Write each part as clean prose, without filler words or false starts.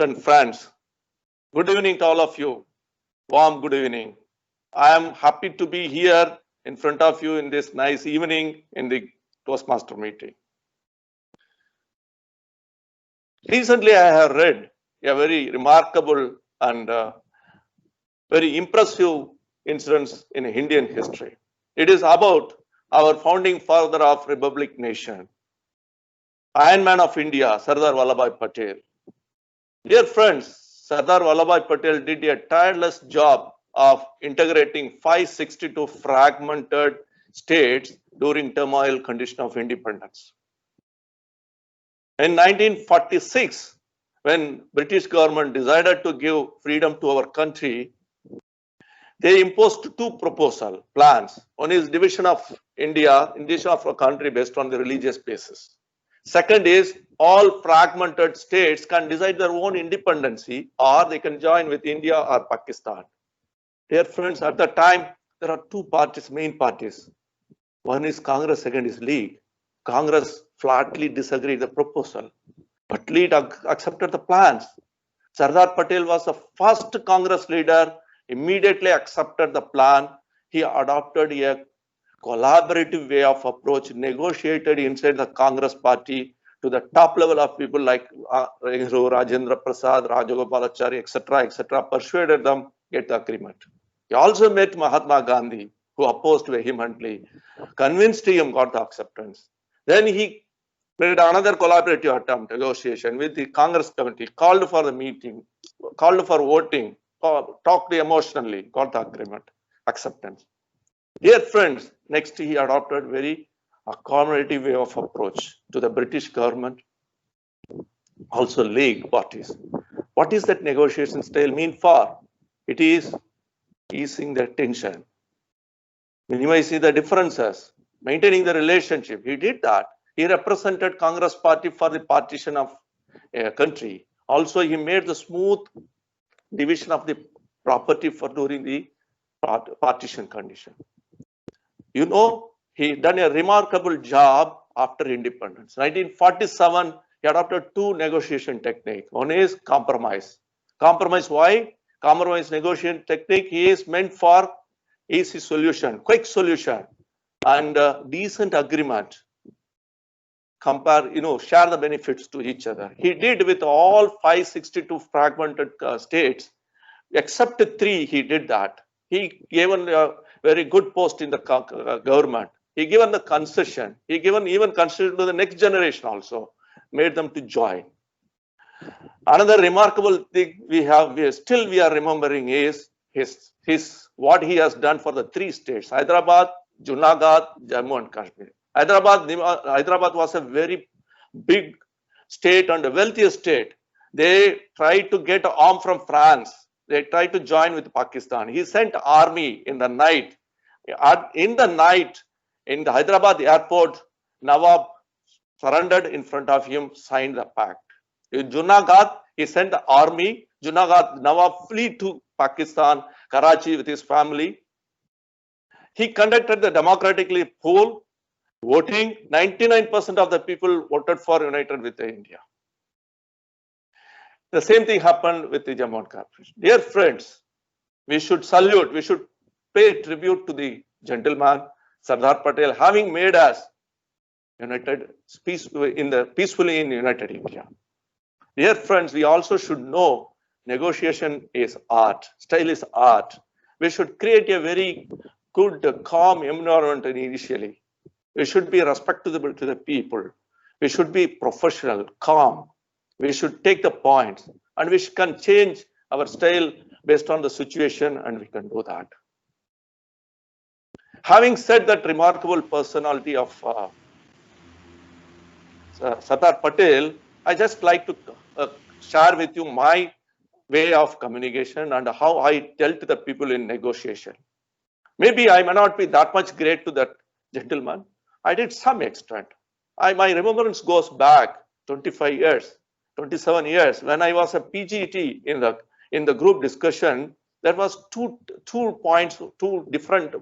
and friends, good evening to all of you. Warm good evening. I am happy to be here in front of you in this nice evening in the Toastmaster meeting. Recently, I have read a very remarkable and very impressive incidents in Indian history. It is about our founding father of Republic Nation, Iron Man of India, Sardar Vallabhbhai Patel. Dear friends, Sardar Vallabhbhai Patel did a tireless job of integrating 562 fragmented states during turmoil condition of independence. In 1946, when British government decided to give freedom to our country, they imposed two proposal plans. One is division of India, division of a country based on the religious basis. Second is all fragmented states can decide their own independency or they can join with India or Pakistan. Dear friends, at the time, there are two parties, main parties. One is Congress, second is League. Congress flatly disagreed the proposal, but League accepted the plans. Sardar Patel was the first Congress leader, immediately accepted the plan. He adopted a collaborative way of approach, negotiated inside the Congress party to the top level of people like Rajendra Prasad, Rajagopalachari, etc., persuaded them get the agreement. He also met Mahatma Gandhi, who opposed vehemently, convinced him, got the acceptance. Then he made another collaborative attempt, negotiation with the Congress committee, called for the meeting, called for voting, talked emotionally, got the agreement, acceptance. Dear friends, next he adopted very accommodative way of approach to the British government, also League parties. What is that negotiation style mean for? It is easing the tension, minimizing the differences, maintaining the relationship. He did that. He represented Congress party for the partition of a country. Also, he made the smooth division of the property for during the partition condition. You know, he done a remarkable job after independence. 1947, he adopted two negotiation techniques. One is compromise. Compromise, why? Compromise negotiation technique is meant for easy solution, quick solution, and decent agreement. Compare, share the benefits to each other. He did with all 562 fragmented states, except three, he did that. He given a very good post in the government. He given the concession. He given even concession to the next generation also, made them to join. Another remarkable thing we are remembering is his what he has done for the three states: Hyderabad, Junagadh, Jammu and Kashmir. Hyderabad was a very big state and a wealthiest state. They tried to get arm from France. They tried to join with Pakistan. He sent army in the night. In the Hyderabad airport, Nawab surrendered in front of him, signed the pact. In Junagadh, he sent the army. Junagadh, Nawab fled to Pakistan, Karachi with his family. He conducted the democratically poll voting. 99% of the people voted for united with India. The same thing happened with the Jammu and Kashmir. Dear friends, we should salute, we should pay tribute to the gentleman Sardar Patel, having made us united peacefully in united India. Dear friends, we also should know negotiation is art, style is art. We should create a very good, calm environment initially. We should be respectable to the people. We should be professional, calm. We should take the points and we can change our style based on the situation, and we can do that. Having said that remarkable personality of Sardar Patel, I just like to share with you my way of communication and how I dealt with the people in negotiation. Maybe I may not be that much great to that gentleman. I did some extent. My remembrance goes back 25 years, 27 years. When I was a PGT in the group discussion, there was two different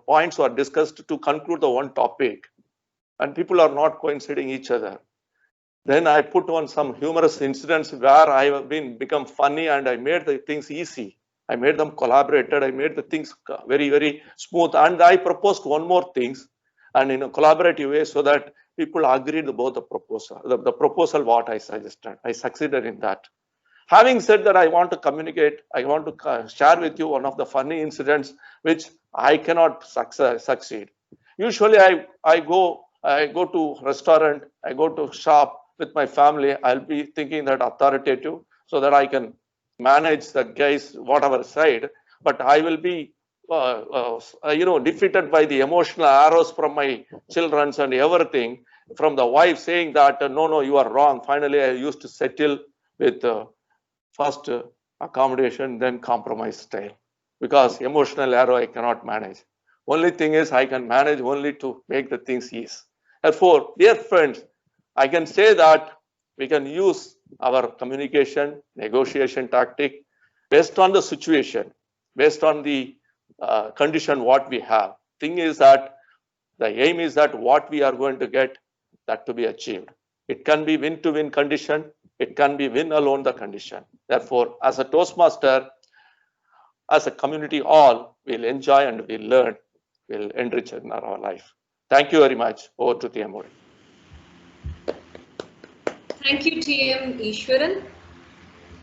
points were discussed to conclude the one topic, and people are not coinciding each other. Then I put on some humorous incidents where I have become funny and I made the things easy. I made them collaborated. I made the things very, very smooth. And I proposed one more things and in a collaborative way so that people agreed about the proposal. The proposal what I suggested. I succeeded in that. Having said that, I want to communicate. I want to share with you one of the funny incidents which I cannot succeed. Usually, I go to restaurant. I go to shop with my family. I'll be thinking that authoritative so that I can manage the guys whatever side. But I will be defeated by the emotional arrows from my children and everything, from the wife saying that no, you are wrong. Finally, I used to settle with first accommodation, then compromise style, because emotional arrow I cannot manage. Only thing is I can manage only to make the things easy. Therefore, dear friends, I can say that we can use our communication, negotiation tactic based on the situation, based on the condition what we have. Thing is that the aim is that what we are going to get, that to be achieved. It can be win-to-win condition. It can be win alone the condition. Therefore, as a Toastmaster, as a community all, we'll enjoy and we'll learn, we'll enrich in our life. Thank you very much. Over to TM. Thank you, TM Easwaran.